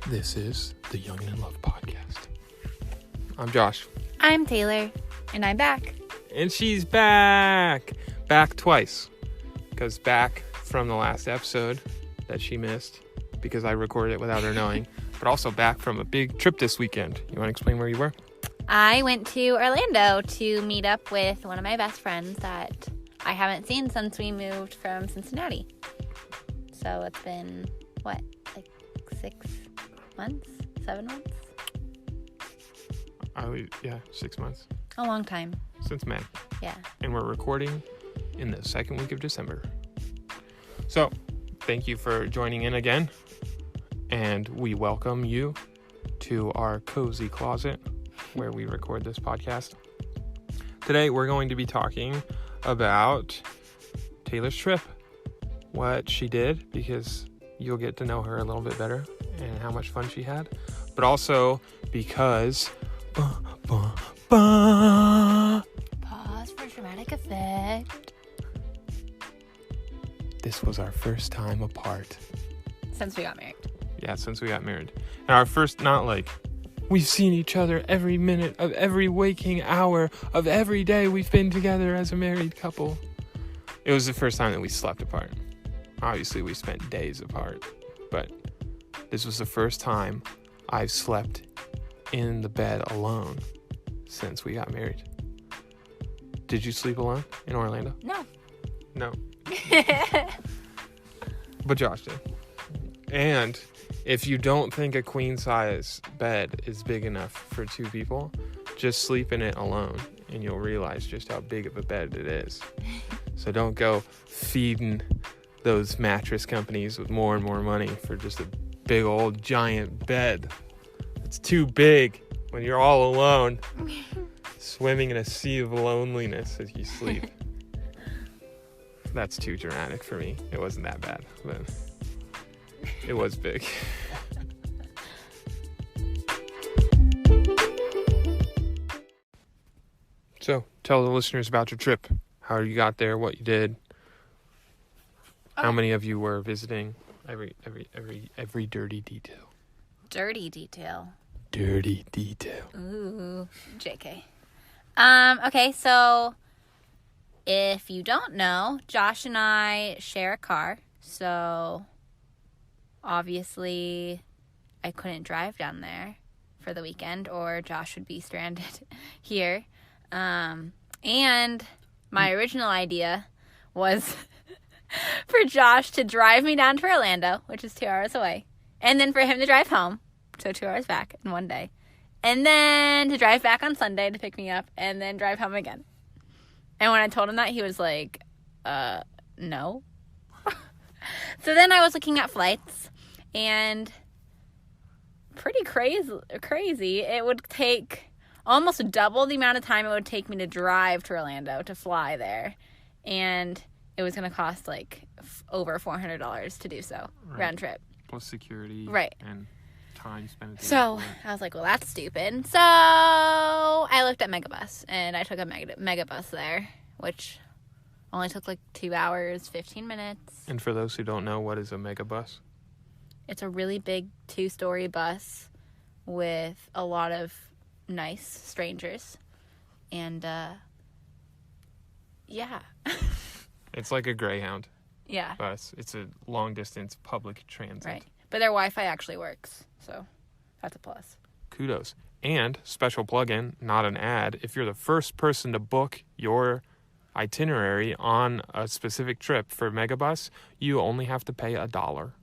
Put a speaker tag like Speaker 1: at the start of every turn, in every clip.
Speaker 1: This is the Young and in Love podcast. I'm Josh.
Speaker 2: I'm Taylor. And I'm back.
Speaker 1: And she's back. Back twice. Because back from the last episode that she missed because I recorded it without her knowing. But also back from a big trip this weekend. You want to explain where you were?
Speaker 2: I went to Orlando to meet up with one of my best friends that I haven't seen since we moved from Cincinnati. So it's been, 6 months? 7 months?
Speaker 1: 6 months.
Speaker 2: A long time.
Speaker 1: Since May.
Speaker 2: Yeah.
Speaker 1: And we're recording in the second week of December. So, thank you for joining in again. And we welcome you to our cozy closet where we record this podcast. Today, we're going to be talking about Taylor's trip. What she did, because you'll get to know her a little bit better and how much fun she had. But also because... Pause
Speaker 2: for dramatic effect.
Speaker 1: This was our first time apart.
Speaker 2: Since we got married.
Speaker 1: Yeah, since we got married. And our first, not like, we've seen each other every minute of every waking hour of every day we've been together as a married couple. It was the first time that we slept apart. Obviously, we spent days apart. But this was the first time I've slept in the bed alone since we got married. Did you sleep alone in Orlando? No. But Josh did. And if you don't think a queen size bed is big enough for two people, just sleep in it alone and you'll realize just how big of a bed it is. So don't go feeding those mattress companies with more and more money for just a big old giant bed. It's too big when you're all alone, swimming in a sea of loneliness as you sleep. That's too dramatic for me. It wasn't that bad, but it was big. So, tell the listeners about your trip. How you got there, what you did. How many of you were visiting? Every dirty detail.
Speaker 2: Dirty detail.
Speaker 1: Dirty detail.
Speaker 2: Ooh, JK. Okay, so if you don't know, Josh and I share a car, so obviously I couldn't drive down there for the weekend or Josh would be stranded here. And my original idea was for Josh to drive me down to Orlando, which is 2 hours away, and then for him to drive home, so 2 hours back in one day, and then to drive back on Sunday to pick me up, and then drive home again. And when I told him that, he was like, no. So then I was looking at flights, and pretty crazy. It would take almost double the amount of time it would take me to drive to Orlando to fly there, and it was going to cost over $400 to do so, right. Round trip.
Speaker 1: Plus security.
Speaker 2: Right.
Speaker 1: And time spent at the
Speaker 2: So
Speaker 1: airport.
Speaker 2: I was like, well, that's stupid. So I looked at Megabus, and I took a Megabus there, which only took 2 hours, 15 minutes.
Speaker 1: And for those who don't know, what is a Megabus?
Speaker 2: It's a really big 2-story bus with a lot of nice strangers. And, yeah.
Speaker 1: It's like a Greyhound
Speaker 2: Yeah.
Speaker 1: bus. It's a long-distance public transit.
Speaker 2: Right. But their Wi-Fi actually works, so that's a plus.
Speaker 1: Kudos. And, special plug-in, not an ad, if you're the first person to book your itinerary on a specific trip for Megabus, you only have to pay $1. $1.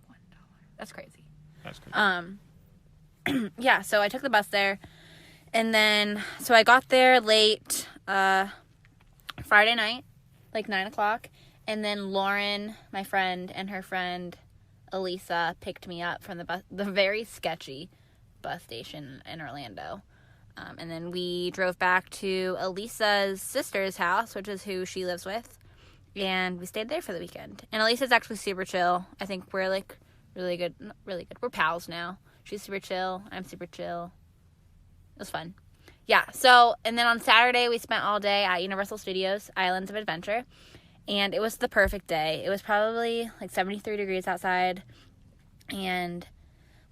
Speaker 2: That's crazy.
Speaker 1: That's crazy.
Speaker 2: Yeah, so I took the bus there, and then, so I got there late Friday night, 9 o'clock, and then Lauren, my friend, and her friend Elisa picked me up from the very sketchy bus station in Orlando. And then we drove back to Elisa's sister's house, which is who she lives with, and we stayed there for the weekend. And Elisa's actually super chill. I think we're really good. We're pals now. She's super chill. I'm super chill. It was fun. Yeah, so, and then on Saturday, we spent all day at Universal Studios, Islands of Adventure, and it was the perfect day. It was probably 73 degrees outside, and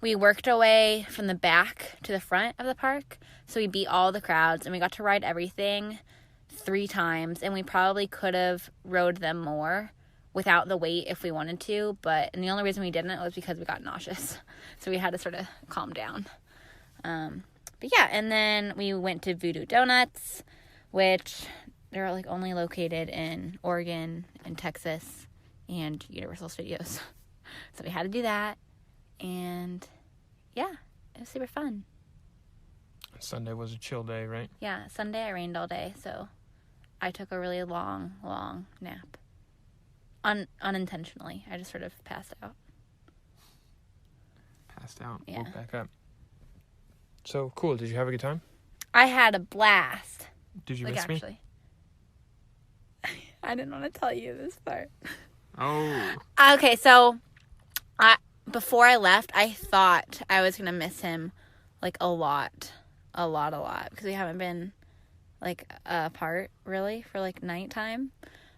Speaker 2: we worked our way from the back to the front of the park. So we beat all the crowds, and we got to ride everything 3 times. And we probably could have rode them more without the wait if we wanted to. And the only reason we didn't was because we got nauseous. So we had to sort of calm down. But yeah, and then we went to Voodoo Donuts, which they're like only located in Oregon and Texas and Universal Studios. So we had to do that. And yeah, it was super fun.
Speaker 1: Sunday was a chill day, right?
Speaker 2: Yeah, Sunday it rained all day, so I took a really long nap. Unintentionally. I just sort of passed out.
Speaker 1: Passed out.
Speaker 2: Yeah.
Speaker 1: Woke back up. So, cool. Did you have a good time?
Speaker 2: I had a blast.
Speaker 1: Did you miss me?
Speaker 2: Actually. I didn't want to tell you this part.
Speaker 1: Oh.
Speaker 2: Okay, so before I left, I thought I was going to miss him, like, a lot, because we haven't been, like, apart, really, for, like, nighttime.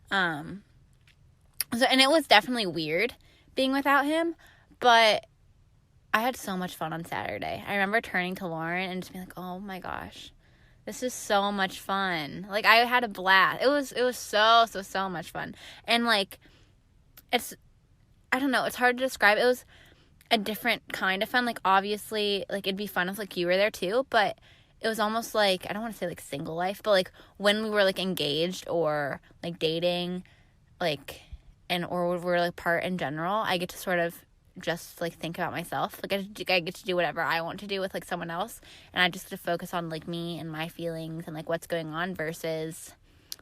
Speaker 2: And it was definitely weird being without him, but I had so much fun on Saturday. I remember turning to Lauren and just being like, oh, my gosh, this is so much fun. Like, I had a blast. It was so much fun. And, like, I don't know, it's hard to describe. It was a different kind of fun. Like, obviously, like, it'd be fun if, like, you were there, too. But it was almost like, I don't want to say, like, single life. But, like, when we were, like, engaged or, like, dating, like, or we were, like, apart in general, I get to sort of just, like, think about myself. Like, I get to do whatever I want to do with, like, someone else. And I just get to focus on, like, me and my feelings and, like, what's going on versus,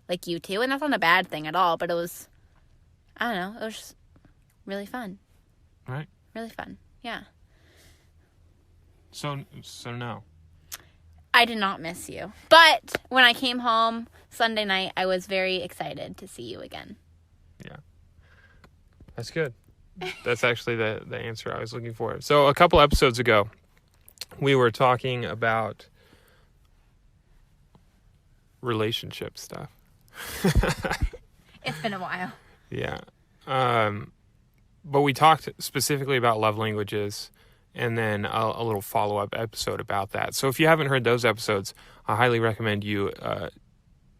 Speaker 2: like, you two. And that's not a bad thing at all. But it was, I don't know, it was just really fun.
Speaker 1: Right.
Speaker 2: Really fun. Yeah.
Speaker 1: So no.
Speaker 2: I did not miss you. But when I came home Sunday night, I was very excited to see you again.
Speaker 1: Yeah. That's good. That's actually the answer I was looking for. So a couple episodes ago, we were talking about relationship stuff.
Speaker 2: It's been a while.
Speaker 1: Yeah. But we talked specifically about love languages and then a little follow-up episode about that. So if you haven't heard those episodes, I highly recommend you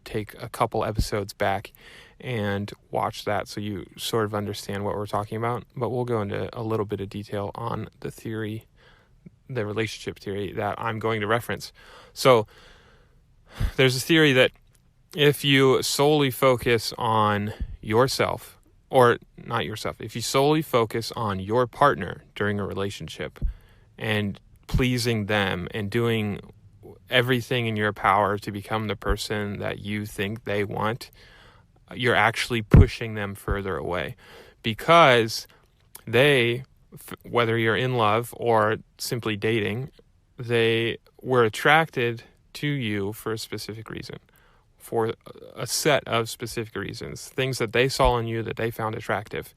Speaker 1: take a couple episodes back and watch that so you sort of understand what we're talking about. But we'll go into a little bit of detail on the theory, the relationship theory that I'm going to reference. So there's a theory that if you solely focus on yourself, or not yourself, if you solely focus on your partner during a relationship and pleasing them and doing everything in your power to become the person that you think they want, you're actually pushing them further away, because they, whether you're in love or simply dating, they were attracted to you for a specific reason, for a set of specific reasons, things that they saw in you that they found attractive.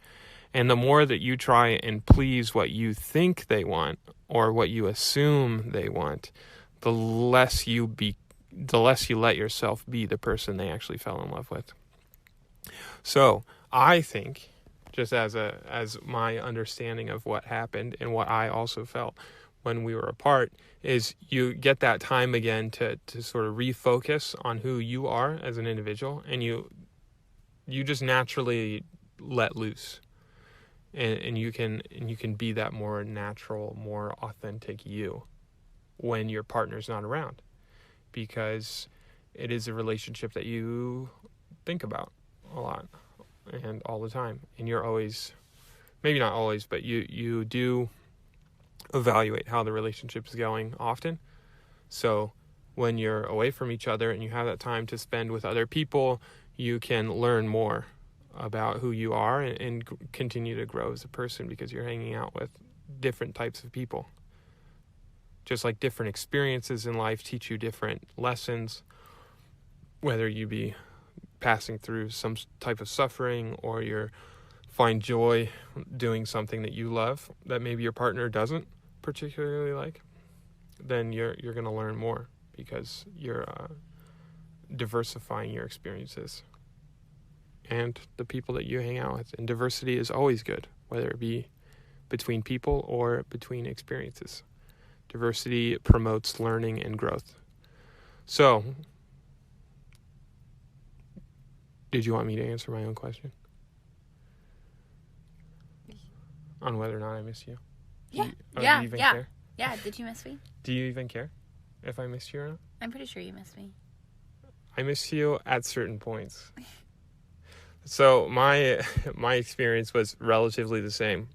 Speaker 1: And the more that you try and please what you think they want or what you assume they want, the less you let yourself be the person they actually fell in love with. So I think, just as my understanding of what happened and what I also felt when we were apart, is you get that time again to sort of refocus on who you are as an individual, and you just naturally let loose, and you can be that more natural, more authentic you when your partner's not around, because it is a relationship that you think about a lot and all the time, and you're always, maybe not always, but you do evaluate how the relationship is going often. So when you're away from each other and you have that time to spend with other people, you can learn more about who you are and continue to grow as a person, because you're hanging out with different types of people. Just like different experiences in life teach you different lessons, whether you be passing through some type of suffering or you're find joy doing something that you love that maybe your partner doesn't particularly like, then you're going to learn more because you're diversifying your experiences and the people that you hang out with. And diversity is always good, whether it be between people or between experiences. Diversity promotes learning and growth. So, did you want me to answer my own question? On whether or not I miss you?
Speaker 2: Yeah.
Speaker 1: Do you even care?
Speaker 2: Yeah, did you miss me?
Speaker 1: Do you even care if I missed you or not?
Speaker 2: I'm pretty sure you missed me.
Speaker 1: I miss you at certain points. So my experience was relatively the same.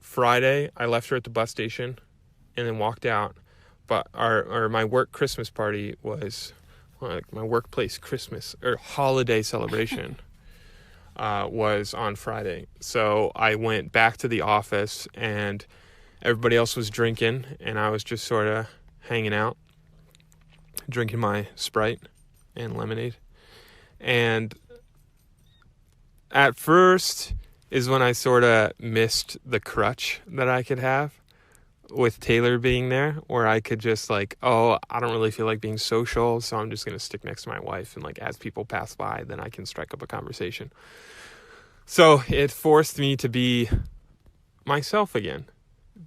Speaker 1: Friday, I left her at the bus station and then walked out. But my work Christmas party was like my workplace Christmas or holiday celebration was on Friday. So I went back to the office and everybody else was drinking and I was just sort of hanging out, drinking my Sprite and lemonade. And at first is when I sort of missed the crutch that I could have with Taylor being there, where I could just like, oh, I don't really feel like being social, so I'm just going to stick next to my wife, and like as people pass by, then I can strike up a conversation. So it forced me to be myself again,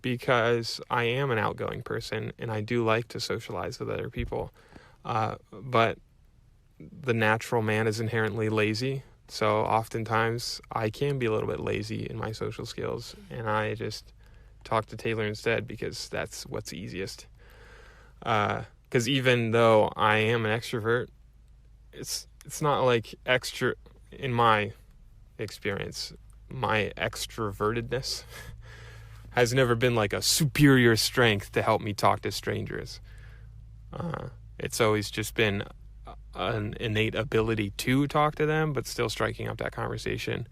Speaker 1: because I am an outgoing person and I do like to socialize with other people. But the natural man is inherently lazy. So oftentimes I can be a little bit lazy in my social skills, and I just talk to Taylor instead because that's what's easiest. Because even though I am an extrovert, it's not like extra, in my experience, my extrovertedness has never been like a superior strength to help me talk to strangers. It's always just been an innate ability to talk to them, but still striking up that conversation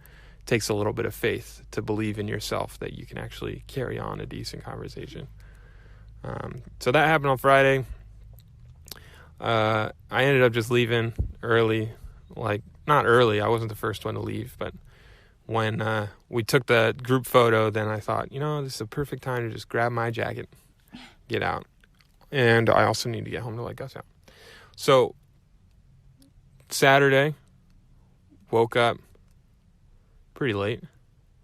Speaker 1: takes a little bit of faith to believe in yourself that you can actually carry on a decent conversation. So that happened on Friday. I ended up just leaving early, like not early. I wasn't the first one to leave, but when we took the group photo, then I thought, this is a perfect time to just grab my jacket, get out. And I also need to get home to let Gus out. So Saturday, woke up pretty late.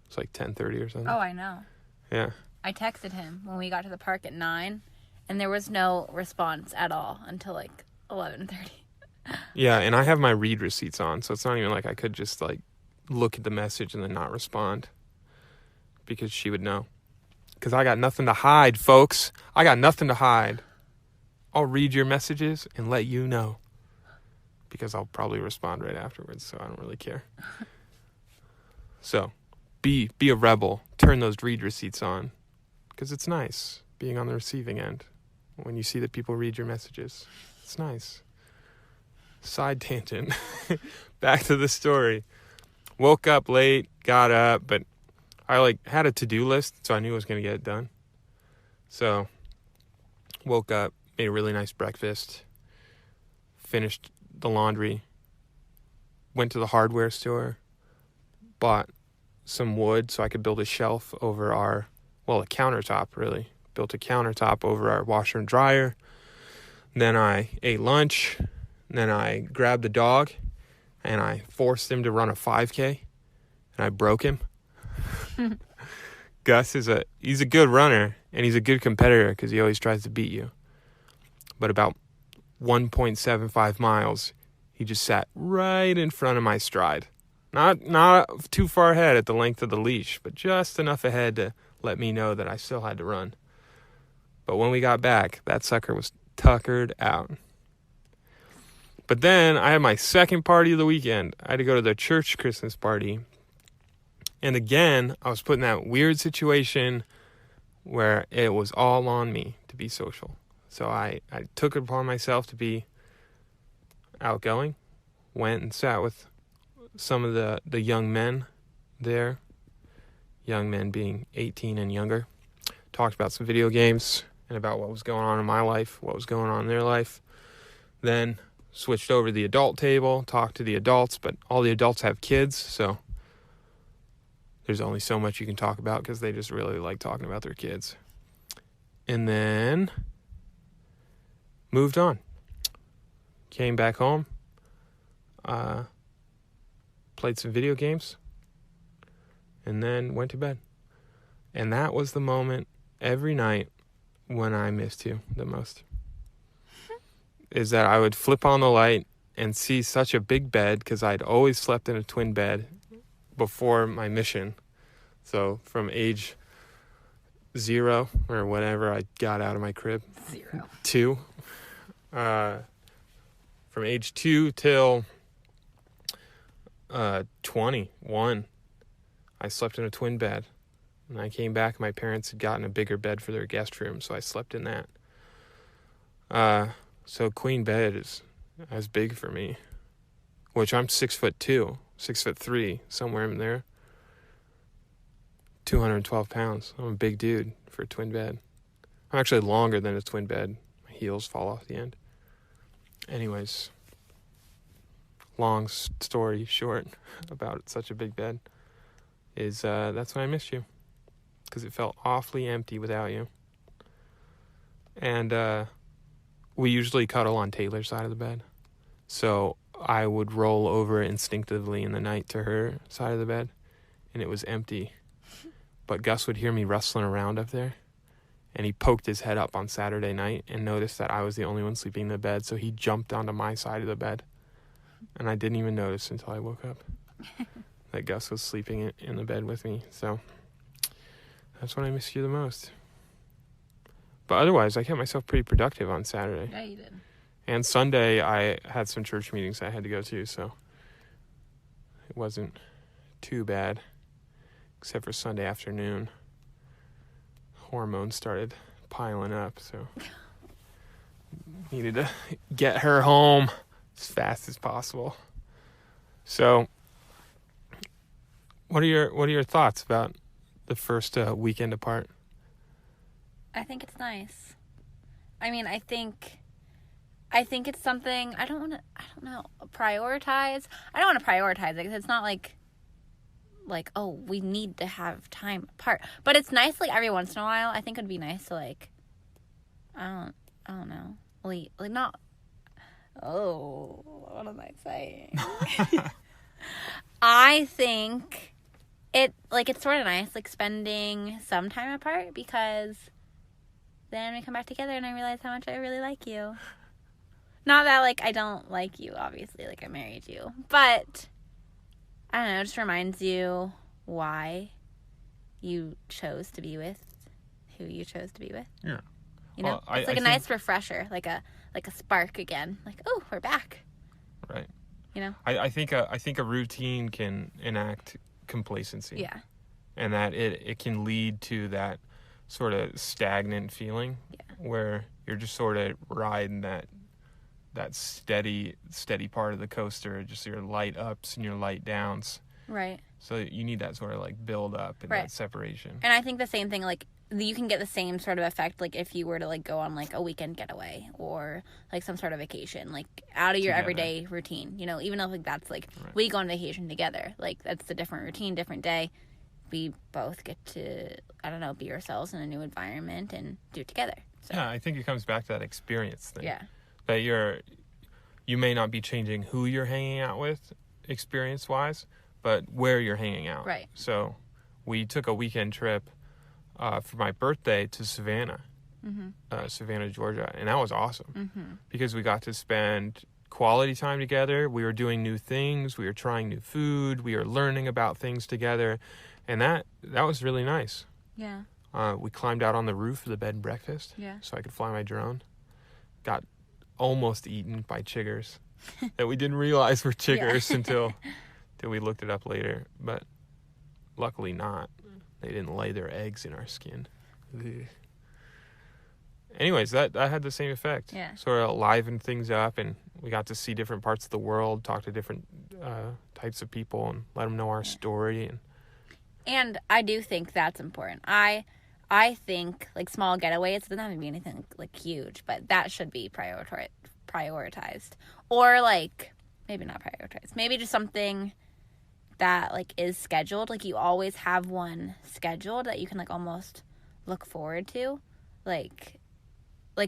Speaker 1: It's like 10:30 or something.
Speaker 2: Oh, I know.
Speaker 1: Yeah.
Speaker 2: I texted him when we got to the park at 9, and there was no response at all until like 11:30.
Speaker 1: Yeah, and I have my read receipts on, so it's not even like I could just like look at the message and then not respond, because she would know. Because I got nothing to hide, folks. I got nothing to hide. I'll read your messages and let you know, because I'll probably respond right afterwards, so I don't really care. So, be a rebel. Turn those read receipts on, because it's nice being on the receiving end when you see that people read your messages. It's nice. Side tangent. Back to the story. Woke up late, got up, but I had a to-do list, so I knew I was going to get it done. So, woke up, made a really nice breakfast, finished the laundry, went to the hardware store, bought some wood so I could build a shelf over a countertop, really. Built a countertop over our washer and dryer. Then I ate lunch. Then I grabbed the dog and I forced him to run a 5K, and I broke him. Gus he's a good runner, and he's a good competitor because he always tries to beat you. But about 1.75 miles, he just sat right in front of my stride. Not too far ahead at the length of the leash, but just enough ahead to let me know that I still had to run. But when we got back, that sucker was tuckered out. But then I had my second party of the weekend. I had to go to the church Christmas party. And again, I was put in that weird situation where it was all on me to be social. So I took it upon myself to be outgoing. Went and sat with some of the young men there. Young men being 18 and younger. Talked about some video games and about what was going on in my life, what was going on in their life. Then switched over to the adult table, talked to the adults, but all the adults have kids, so there's only so much you can talk about because they just really like talking about their kids. And then moved on. Came back home. Played some video games. and then went to bed. And that was the moment every night when I missed you the most. Is that I would flip on the light and see such a big bed, because I'd always slept in a twin bed before my mission. So from age 0 or whenever I got out of my crib. 2. From age 2 till 21, I slept in a twin bed. And I came back, my parents had gotten a bigger bed for their guest room, so I slept in that. So queen bed is as big for me, which I'm 6'2", 6'3", somewhere in there. 212 pounds. I'm a big dude for a twin bed. I'm actually longer than a twin bed. My heels fall off the end. Anyways, long story short about such a big bed is that's when I missed you, because it felt awfully empty without you. And we usually cuddle on Taylor's side of the bed, so I would roll over instinctively in the night to her side of the bed, and it was empty. But Gus would hear me rustling around up there, and he poked his head up on Saturday night and noticed that I was the only one sleeping in the bed, so he jumped onto my side of the bed, and I didn't even notice until I woke up that Gus was sleeping in the bed with me. So that's when I missed you the most. But otherwise, I kept myself pretty productive on Saturday.
Speaker 2: Yeah, you did.
Speaker 1: And Sunday, I had some church meetings I had to go to, so it wasn't too bad, except for Sunday afternoon. Hormones started piling up, so needed to get her home as fast as possible. So, what are your thoughts about the first weekend apart?
Speaker 2: I think it's nice. I mean, I think it's something I don't know, prioritize. I don't want to prioritize it, because it's not like, oh, we need to have time apart. But it's nice, like, every once in a while. I think it would be nice to, like, I don't know. Like not, oh, what am I saying? I think it's sort of nice, like, spending some time apart, because then we come back together and I realize how much I really like you. Not that, like, I don't like you, obviously, like, I married you. But, I don't know, it just reminds you why you chose to be with who you chose to be with.
Speaker 1: Yeah.
Speaker 2: You know?
Speaker 1: Well,
Speaker 2: it's like a nice refresher, like a spark again. Like, oh, we're back.
Speaker 1: Right.
Speaker 2: You know?
Speaker 1: I think a routine can enact complacency.
Speaker 2: Yeah.
Speaker 1: And that it can lead to that sort of stagnant feeling, where you're just sort of riding that steady part of the coaster, just your light ups and your light downs.
Speaker 2: Right.
Speaker 1: So you need that sort of, like, build up and that separation.
Speaker 2: And I think the same thing, like, you can get the same sort of effect, like, if you were to, like, go on, like, a weekend getaway or, like, some sort of vacation, like, out of your everyday routine, you know, even though, like, that's, like, we go on vacation together, like, that's a different routine, different day. We both get to, I don't know, be ourselves in a new environment and do it together. So.
Speaker 1: Yeah, I think it comes back to that experience thing.
Speaker 2: Yeah.
Speaker 1: That you may not be changing who you're hanging out with experience-wise, but where you're hanging out.
Speaker 2: Right.
Speaker 1: So we took a weekend trip for my birthday to Savannah, Savannah, Georgia, and that was awesome because we got to spend quality time together. We were doing new things. We were trying new food. We were learning about things together, and that was really nice.
Speaker 2: Yeah.
Speaker 1: We climbed out on the roof of the bed and breakfast so I could fly my drone. Got almost eaten by chiggers that we didn't realize were chiggers until we looked it up later, but luckily not. They didn't lay their eggs in our skin. Ugh. Anyways, that had the same effect.
Speaker 2: Yeah.
Speaker 1: Sort of livened things up, and we got to see different parts of the world, talk to different types of people, and let them know our story.
Speaker 2: And I do think that's important. I think, like, small getaways, it doesn't have to be anything, like, huge, but that should be prioritized. Or, like, maybe not prioritized. Maybe just something that, like, is scheduled. Like, you always have one scheduled that you can, like, almost look forward to. Like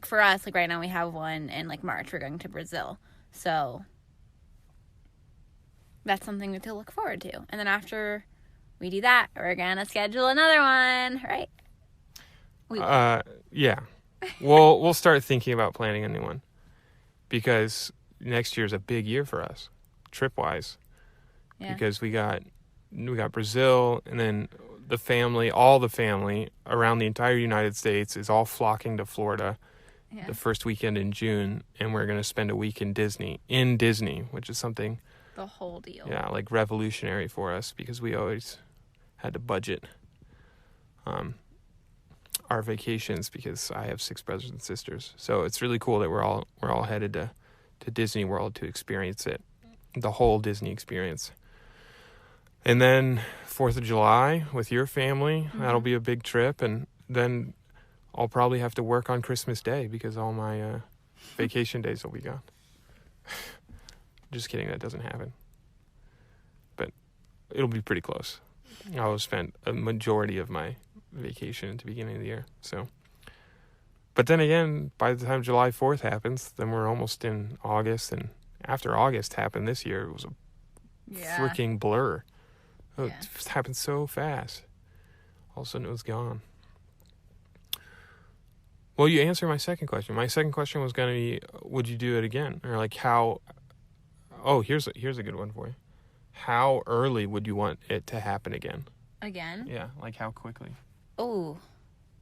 Speaker 2: for us, like, right now we have one in, like, March. We're going to Brazil. So that's something to look forward to. And then after we do that, we're going to schedule another one, right?
Speaker 1: Yeah. We'll start thinking about planning a new one because next year's a big year for us, trip-wise.
Speaker 2: Yeah.
Speaker 1: Because we got Brazil, and then all the family around the entire United States is all flocking to Florida the first weekend in June, and we're going to spend a week in Disney, which is something...
Speaker 2: The whole deal.
Speaker 1: Yeah, like revolutionary for us because we always had to budget our vacations because I have 6 brothers and sisters. So it's really cool that we're all headed to Disney World to experience it, the whole Disney experience. And then 4th of July with your family, that'll be a big trip. And then I'll probably have to work on Christmas Day because all my vacation days will be gone. Just kidding, that doesn't happen. But it'll be pretty close. I will spend a majority of my vacation at the beginning of the year. So, but then again, by the time July 4th happens, then we're almost in August. And after August happened this year, it was a freaking blur. It happened so fast. All of a sudden it was gone. Well, you answered my second question. My second question was going to be, would you do it again? Or like how... Oh, here's a good one for you. How early would you want it to happen again?
Speaker 2: Again?
Speaker 1: Yeah, like how quickly?
Speaker 2: Oh,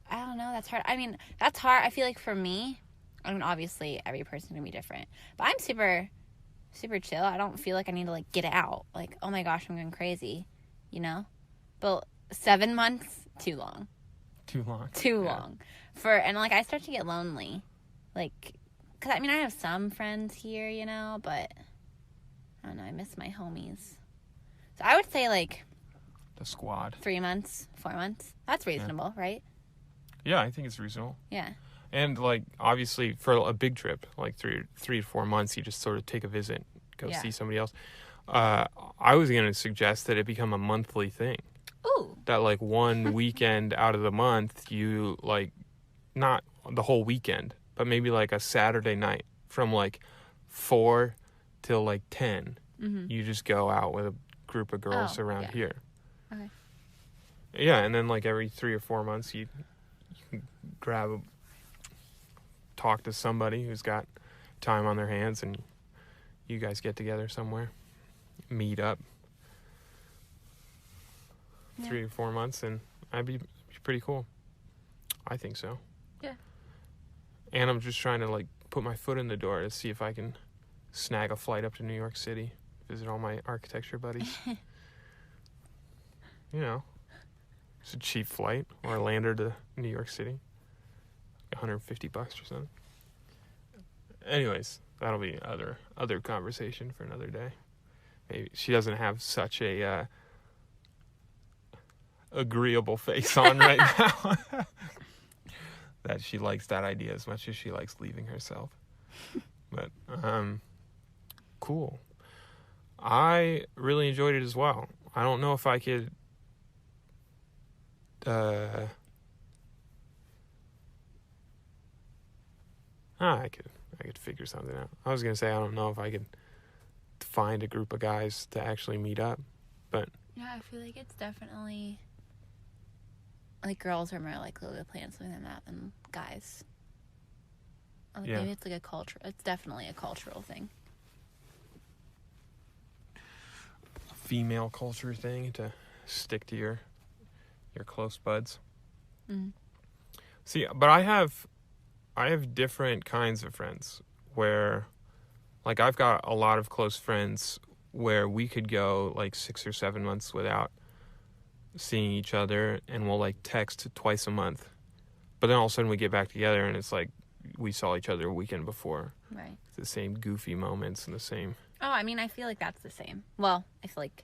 Speaker 2: I don't know. That's hard. I mean, that's hard. I feel like for me, I mean, obviously every person's going to be different. But I'm super, super chill. I don't feel like I need to, like, get out. Like, oh my gosh, I'm going crazy. You know? But 7 months, too long.
Speaker 1: Too long.
Speaker 2: Too long. And, like, I start to get lonely. Like, because, I mean, I have some friends here, you know, but... I don't know, I miss my homies. So I would say, like...
Speaker 1: The squad.
Speaker 2: 3 months, 4 months. That's reasonable, right?
Speaker 1: Yeah, I think it's reasonable.
Speaker 2: Yeah.
Speaker 1: And, like, obviously, for a big trip, like 3 to 4 months, you just sort of take a visit, go see somebody else. I was going to suggest that it become a monthly thing.
Speaker 2: Ooh.
Speaker 1: That, like, one weekend out of the month, you, like, not the whole weekend, but maybe, like, a Saturday night from, like, 4... till like 10, you just go out with a group of girls around here.
Speaker 2: Okay.
Speaker 1: Yeah, and then like every 3 or 4 months, you can talk to somebody who's got time on their hands, and you guys get together somewhere, meet up. 3 or 4 months, and that'd be pretty cool. I think so.
Speaker 2: Yeah.
Speaker 1: And I'm just trying to like put my foot in the door to see if I can snag a flight up to New York City, visit all my architecture buddies. You know, it's a cheap flight, Orlando to New York City, $150 or something. Anyways, that'll be other conversation for another day. Maybe she doesn't have such a agreeable face on right now that she likes that idea as much as she likes leaving herself. But cool. I really enjoyed it as well. I don't know if I could I could figure something out. I was gonna say I don't know if I could find a group of guys to actually meet up, but
Speaker 2: yeah, I feel like it's definitely like girls are more likely to plan something like that than guys. Like maybe it's like a culture. It's definitely a cultural thing.
Speaker 1: Female culture thing to stick to your close buds.
Speaker 2: Mm-hmm.
Speaker 1: See, but I have different kinds of friends where, like, I've got a lot of close friends where we could go like 6 or 7 months without seeing each other, and we'll like text twice a month, but then all of a sudden we get back together and it's like we saw each other a weekend before.
Speaker 2: Right.
Speaker 1: It's the same goofy moments and the same.
Speaker 2: Oh, I mean, I feel like that's the same. Well, I feel like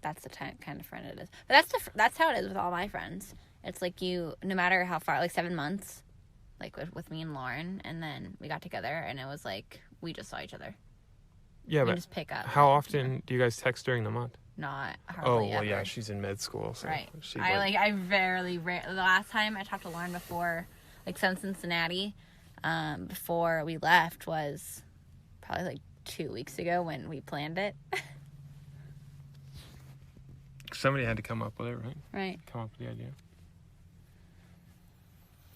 Speaker 2: that's the kind of friend it is. But that's how it is with all my friends. It's like no matter how far, like 7 months, like with me and Lauren, and then we got together, and it was like we just saw each other.
Speaker 1: Yeah,
Speaker 2: we
Speaker 1: but
Speaker 2: just pick up.
Speaker 1: How often do you guys text during the month?
Speaker 2: Not hardly ever.
Speaker 1: Yeah, she's in med school, so
Speaker 2: right.
Speaker 1: She
Speaker 2: I rarely. The last time I talked to Lauren before, like from Cincinnati, before we left was probably like 2 weeks ago when we planned it.
Speaker 1: somebody had to come up with it, right?
Speaker 2: Right.
Speaker 1: Come up with the idea.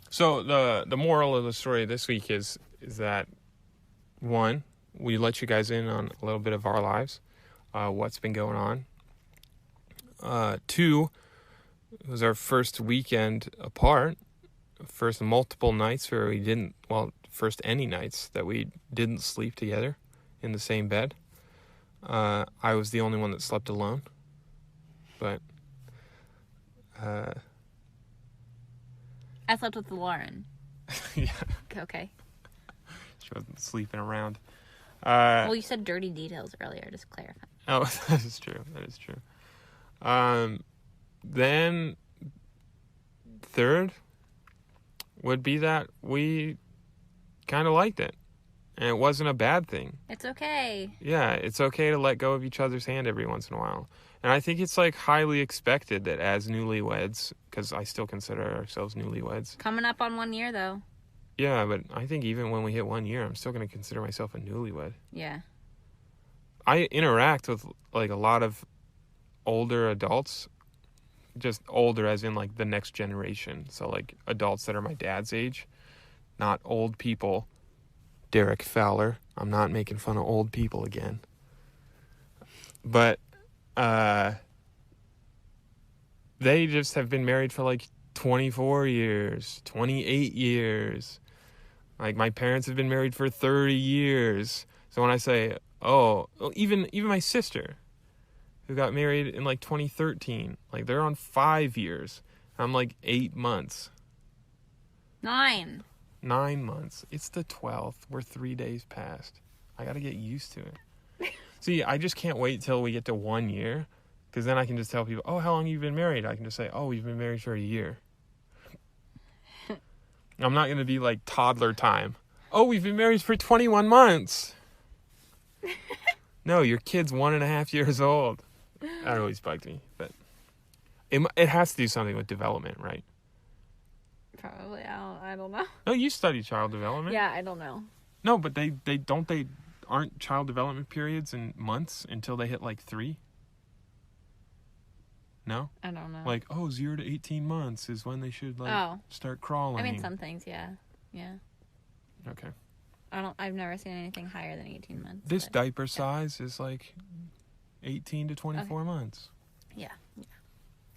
Speaker 1: So the moral of the story this week is that, one, we let you guys in on a little bit of our lives, what's been going on. Two, it was our first weekend apart, first multiple nights where we didn't, first any nights that we didn't sleep together in the same bed. I was the only one that slept alone, but
Speaker 2: I slept with Lauren.
Speaker 1: yeah,
Speaker 2: Okay.
Speaker 1: she wasn't sleeping around.
Speaker 2: Well, you said dirty details earlier, just clarify.
Speaker 1: Oh, that is true. Then third would be that we kind of liked it, and it wasn't a bad thing.
Speaker 2: It's okay.
Speaker 1: Yeah, it's okay to let go of each other's hand every once in a while. And I think it's like highly expected that as newlyweds, because I still consider ourselves newlyweds.
Speaker 2: Coming up on 1 year, though.
Speaker 1: Yeah, but I think even when we hit 1 year, I'm still going to consider myself a newlywed.
Speaker 2: Yeah.
Speaker 1: I interact with like a lot of older adults, just older as in like the next generation. So like adults that are my dad's age, not old people. Derek Fowler. I'm not making fun of old people again. But they just have been married for like 24 years, 28 years. Like my parents have been married for 30 years. So when I say, even my sister, who got married in like 2013, like they're on 5 years. I'm like 8 months.
Speaker 2: 9
Speaker 1: months. It's the 12th. We're 3 days past. I got to get used to it. See, I just can't wait till we get to 1 year, because then I can just tell people, how long have you been married? I can just say, we've been married for a year. I'm not going to be like toddler time. We've been married for 21 months. No, your kid's 1.5 years old. That always bugged me, but it has to do something with development, right?
Speaker 2: Probably. I don't know.
Speaker 1: No, you study child development.
Speaker 2: Yeah, I don't know.
Speaker 1: No, but they aren't child development periods in months until they hit like 3? No?
Speaker 2: I don't know.
Speaker 1: Like, 0 to 18 months is when they should start crawling.
Speaker 2: I mean, some things, yeah. Yeah.
Speaker 1: Okay.
Speaker 2: I've never seen anything higher than 18 months.
Speaker 1: This diaper size is like 18 to 24 months.
Speaker 2: Yeah.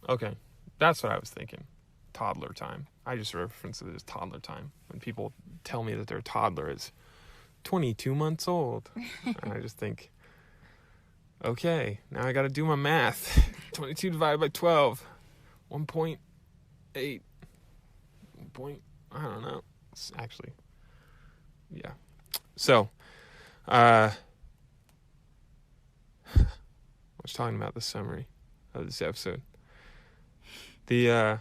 Speaker 1: Okay. That's what I was thinking. Toddler time. I just reference it as toddler time. When people tell me that their toddler is 22 months old. And I just think, okay, now I got to do my math. 22 divided by 12. 1.8. I don't know. It's actually, yeah. So, I was talking about the summary of this episode. The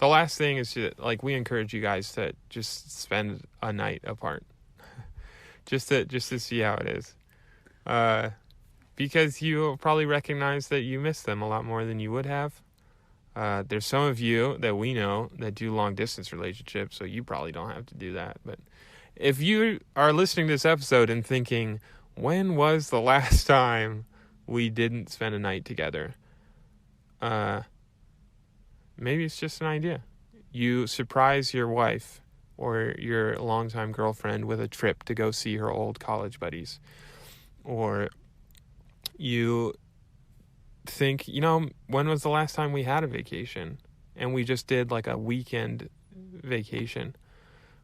Speaker 1: last thing is like we encourage you guys to just spend a night apart, just to see how it is, because you'll probably recognize that you miss them a lot more than you would have. There's some of you that we know that do long distance relationships, so you probably don't have to do that. But if you are listening to this episode and thinking, when was the last time we didn't spend a night together? Maybe it's just an idea. You surprise your wife or your longtime girlfriend with a trip to go see her old college buddies. Or you think, when was the last time we had a vacation? And we just did like a weekend vacation.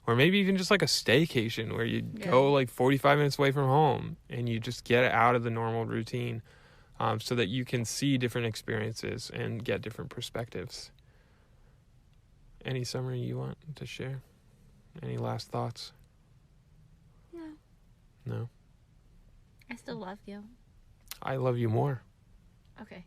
Speaker 1: Or maybe even just like a staycation where you go like 45 minutes away from home and you just get out of the normal routine, so that you can see different experiences and get different perspectives. Any summary you want to share? Any last thoughts? No?
Speaker 2: I still love you.
Speaker 1: I love you more.
Speaker 2: Okay.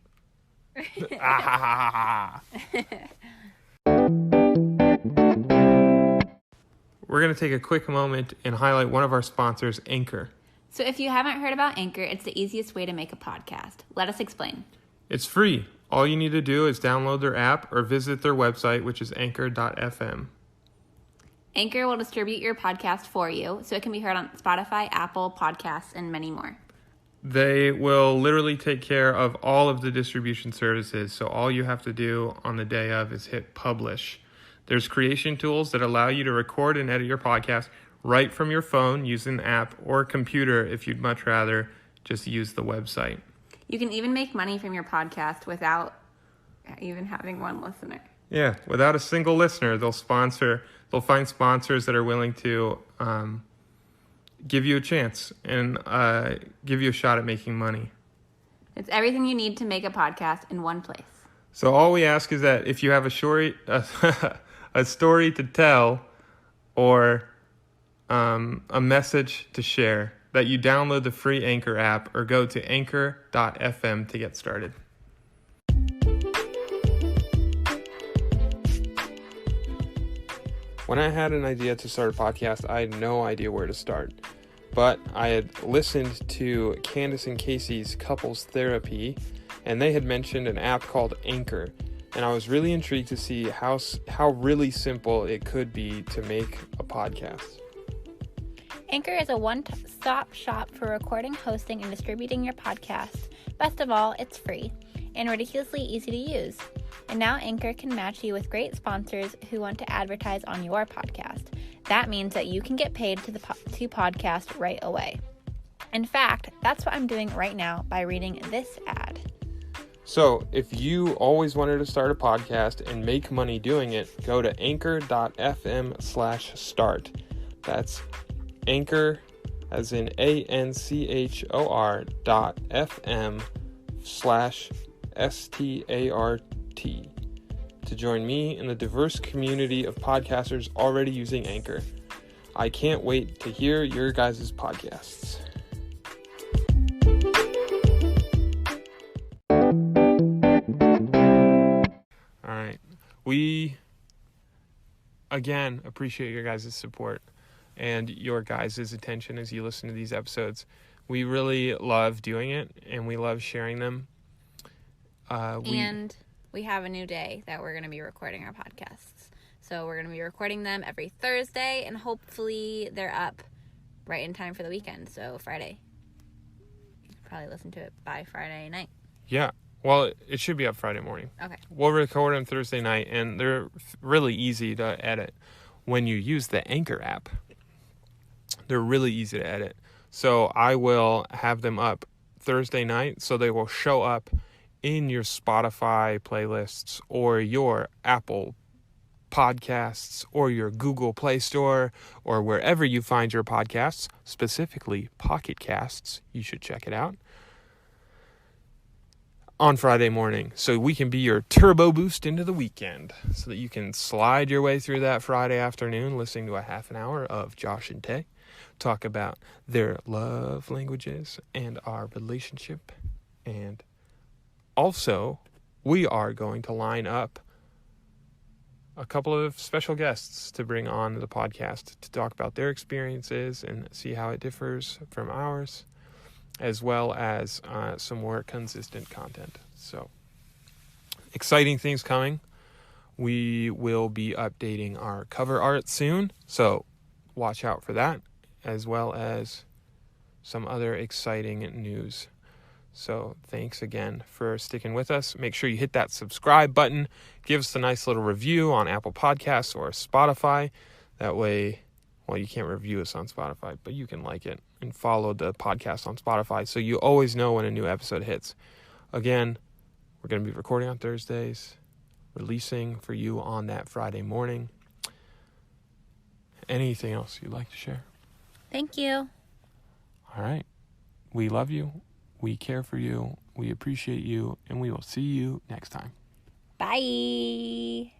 Speaker 1: We're going to take a quick moment and highlight one of our sponsors, Anchor.
Speaker 2: So if you haven't heard about Anchor, it's the easiest way to make a podcast. Let us explain.
Speaker 1: It's free. All you need to do is download their app or visit their website, which is anchor.fm.
Speaker 2: Anchor will distribute your podcast for you, so it can be heard on Spotify, Apple Podcasts, and many more.
Speaker 1: They will literally take care of all of the distribution services. So all you have to do on the day of is hit publish. There's creation tools that allow you to record and edit your podcast right from your phone using the app or computer if you'd much rather just use the website.
Speaker 2: You can even make money from your podcast without even having one listener.
Speaker 1: Yeah, without a single listener, they'll find sponsors that are willing to give you a chance and give you a shot at making money.
Speaker 2: It's everything you need to make a podcast in one place.
Speaker 1: So all we ask is that if you have a story to tell or a message to share, that you download the free Anchor app or go to anchor.fm to get started. When I had an idea to start a podcast, I had no idea where to start. But I had listened to Candace and Casey's Couples Therapy, and they had mentioned an app called Anchor. And I was really intrigued to see how really simple it could be to make a podcast.
Speaker 2: Anchor is a one-stop shop for recording, hosting, and distributing your podcast. Best of all, it's free and ridiculously easy to use. And now Anchor can match you with great sponsors who want to advertise on your podcast. That means that you can get paid to podcast right away. In fact, that's what I'm doing right now by reading this ad.
Speaker 1: So if you always wanted to start a podcast and make money doing it, go to anchor.fm/start. That's Anchor, as in ANCHOR.FM/START to join me in the diverse community of podcasters already using Anchor. I can't wait to hear your guys' podcasts. All right. We, again, appreciate your guys' support and your guys' attention as you listen to these episodes. We really love doing it, and we love sharing them.
Speaker 2: And we have a new day that we're going to be recording our podcasts. So we're going to be recording them every Thursday, and hopefully they're up right in time for the weekend. So Friday. You could probably listen to it by Friday night.
Speaker 1: Yeah. Well, it should be up Friday morning.
Speaker 2: Okay.
Speaker 1: We'll record them Thursday night, and they're really easy to edit when you use the Anchor app. They're really easy to edit. So I will have them up Thursday night, so they will show up in your Spotify playlists or your Apple Podcasts or your Google Play Store or wherever you find your podcasts, specifically Pocket Casts. You should check it out. On Friday morning, so we can be your turbo boost into the weekend, so that you can slide your way through that Friday afternoon listening to a half an hour of Josh and Tay talk about their love languages and our relationship. And also, we are going to line up a couple of special guests to bring on the podcast to talk about their experiences and see how it differs from ours, as well as some more consistent content. So, exciting things coming. We will be updating our cover art soon, so watch out for that, as well as some other exciting news. So thanks again for sticking with us. Make sure you hit that subscribe button. Give us a nice little review on Apple Podcasts or Spotify. That way, well, you can't review us on Spotify, but you can like it and follow the podcast on Spotify so you always know when a new episode hits. Again, we're going to be recording on Thursdays, releasing for you on that Friday morning. Anything else you'd like to share?
Speaker 2: Thank you.
Speaker 1: All right. We love you. We care for you. We appreciate you. And we will see you next time.
Speaker 2: Bye.